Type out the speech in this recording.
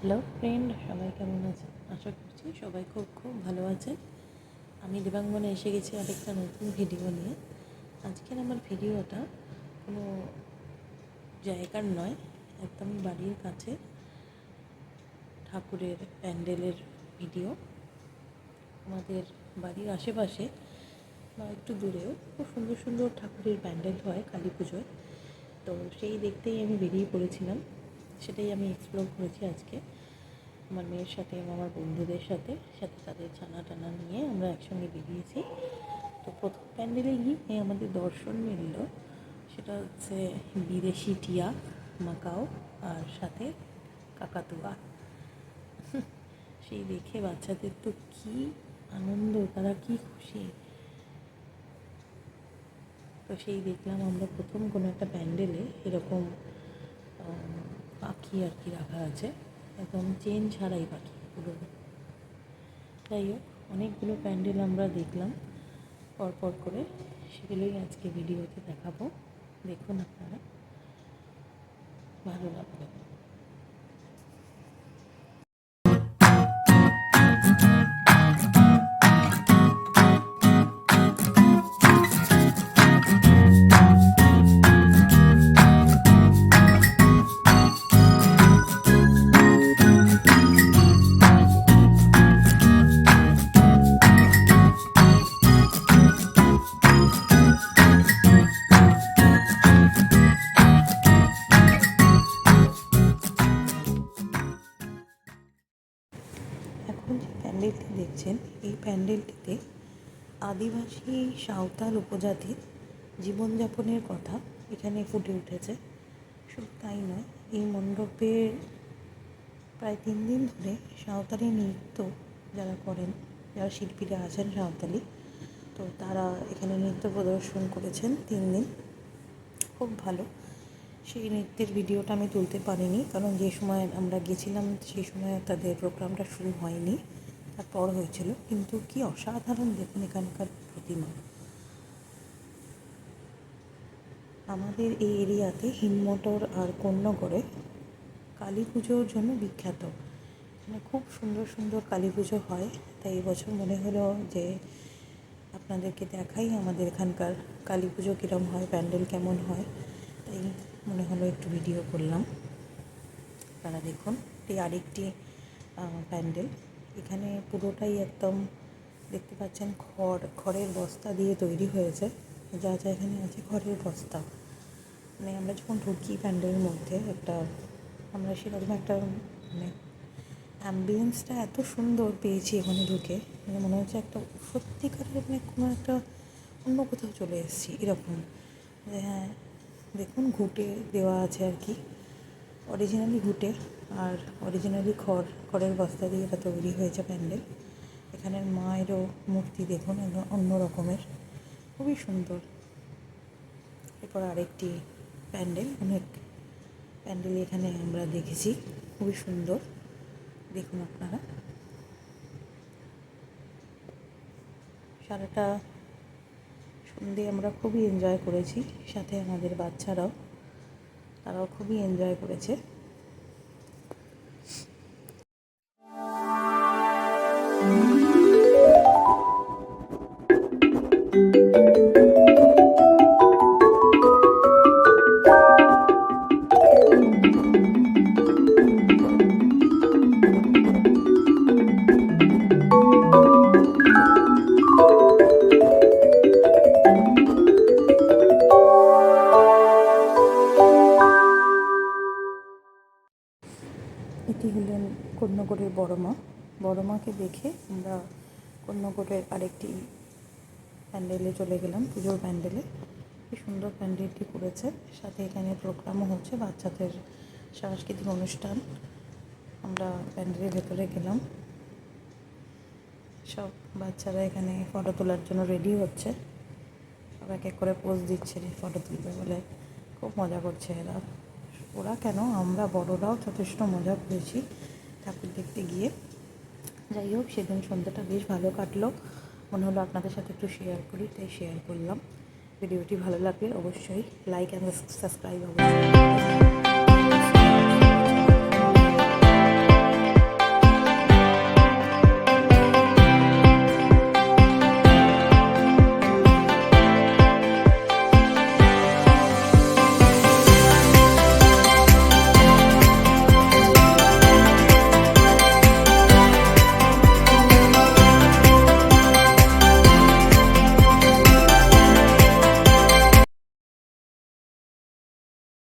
Hello friend, সবাই কেমন আছে? আশা করছি সবাই খুব খুব ভালো আছে। আমি দেবাঙ্গনে এসে গেছি আরেকটা নতুন ভিডিও নিয়ে। আজকের আমার ভিডিওটা কোনো জায়গার নয়, একদমই বাড়ির কাছে ঠাকুরের প্যান্ডেলের ভিডিও। আমাদের বাড়ির আশেপাশে বা একটু দূরেও খুব সুন্দর সুন্দর ঠাকুরের প্যান্ডেল হয় কালী পুজোয়। তো সেই দেখতেই আমি বেরিয়ে পড়েছিলাম, সেটাই আমি এক্সপ্লোর করেছি আজকে আমার মেয়ের সাথে এবং আমার বন্ধুদের সাথে তাদের ছানা টানা নিয়ে আমরা একসঙ্গে বেরিয়েছি। তো প্রথম প্যান্ডেলে গিয়ে আমাদের দর্শন মিলল, সেটা হচ্ছে বিদেশি টিয়া, মাকাও আর সাথে কাকাতুয়া। সেই দেখে বাচ্চাদের তো কী আনন্দ, তারা কী খুশি। তো সেই দেখলাম আমরা প্রথম কোনো একটা প্যান্ডেলে এরকম পাখি আর কি রাখা আছে, একদম চেন ছাড়াই পাখি পুরো। যাই হোক, অনেকগুলো প্যান্ডেল আমরা দেখলাম পরপর করে, সেগুলোই আজকে ভিডিওতে দেখাবো। দেখুন আপনারা, ভালো লাগবে। এখন যে প্যান্ডেলটি দেখছেন, এই প্যান্ডেলটিতে আদিবাসী সাঁওতাল উপজাতির জীবনযাপনের কথা এখানে ফুটে উঠেছে। শুধু তাই নয়, এই মণ্ডপে প্রায় 3 দিন ধরে সাঁওতালি নৃত্য যারা করেন, যারা শিল্পীরা আছেন সাঁওতালি, তো তারা এখানে নৃত্য প্রদর্শন করেছেন 3 দিন। খুব ভালো। সেই নৃত্যের ভিডিওটা আমি তুলতে পারিনি, কারণ যে সময় আমরা গেছিলাম সেই সময় তাদের প্রোগ্রামটা শুরু হয়নি, তারপর হয়েছিল। কিন্তু কি অসাধারণ দেখুন এখানকার প্রতিমা। আমাদের এই এরিয়াতে হিন্দমটর আর কোন্নগরে কালী পুজোর জন্য বিখ্যাত। এখানে খুব সুন্দর সুন্দর কালী পুজো হয়, তাই এবছর মনে হলো যে আপনাদেরকে দেখাই আমাদের এখানকার কালী পুজো কীরকম হয়, প্যান্ডেল কেমন হয়। তাই মনে হলো একটু ভিডিও করলাম। আপনারা দেখুন, এই আরেকটি প্যান্ডেল। এখানে পুরোটাই একদম দেখতে পাচ্ছেন খড়ের বস্তা দিয়ে তৈরি হয়েছে। যা যা এখানে আছে খড়ের বস্তা। মানে আমরা যখন ঢুকি প্যান্ডেলের মধ্যে আমরা সেরকম একটা মানে অ্যাম্বিয়েন্সটা এত সুন্দর পেয়েছি এখানে ঢুকে, মানে মনে হচ্ছে একটা সত্যিকারের মানে কোনো একটা অন্য কোথাও চলে এসেছি এরকম। যে হ্যাঁ, দেখুন ঘুঁটে দেওয়া আছে আর কি, অরিজিনালি ঘুঁটে আর অরিজিনালি খড়ের বস্তা দিয়ে এটা তৈরি হয়েছে প্যান্ডেল। এখানের মায়েরও মূর্তি দেখুন অন্য রকমের, খুবই সুন্দর। এরপর আরেকটি প্যান্ডেল, অনেক প্যান্ডেল এখানে আমরা দেখেছি, খুবই সুন্দর। দেখুন আপনারা, সারাটা সন্ধে আমরা খুবই এনজয় করেছি, সাথে আমাদের তারাও খুবই এনজয় করেছে। এটি হলেন কোন্নগরের বড় মাকে দেখে আমরা কোন্নগরের আরেকটি প্যান্ডেলে চলে গেলাম, পুজোর প্যান্ডেলে। কি সুন্দর প্যান্ডেলটি করেছে, সাথে এখানে প্রোগ্রামও হচ্ছে, বাচ্চাদের সাংস্কৃতিক অনুষ্ঠান। আমরা প্যান্ডেলের ভেতরে গেলাম, সব বাচ্চারা এখানে ফটো তোলার জন্য রেডি হচ্ছে, সব এক এক করে পোজ দিচ্ছে ফটো তুলবে বলে। খুব মজা করছে ওরা কেন, আমরা বড়রাও যথেষ্ট মজা করেছি ঠাকুর দেখতে গিয়ে। যাই হোক, সেদিন সন্ধ্যাটা বেশ ভালো কাটলো, মনে হলো আপনাদের সাথে একটু শেয়ার করি, তাই শেয়ার করলাম। ভিডিওটি ভালো লাগলে অবশ্যই লাইক অ্যান্ড সাবস্ক্রাইব অবশ্যই।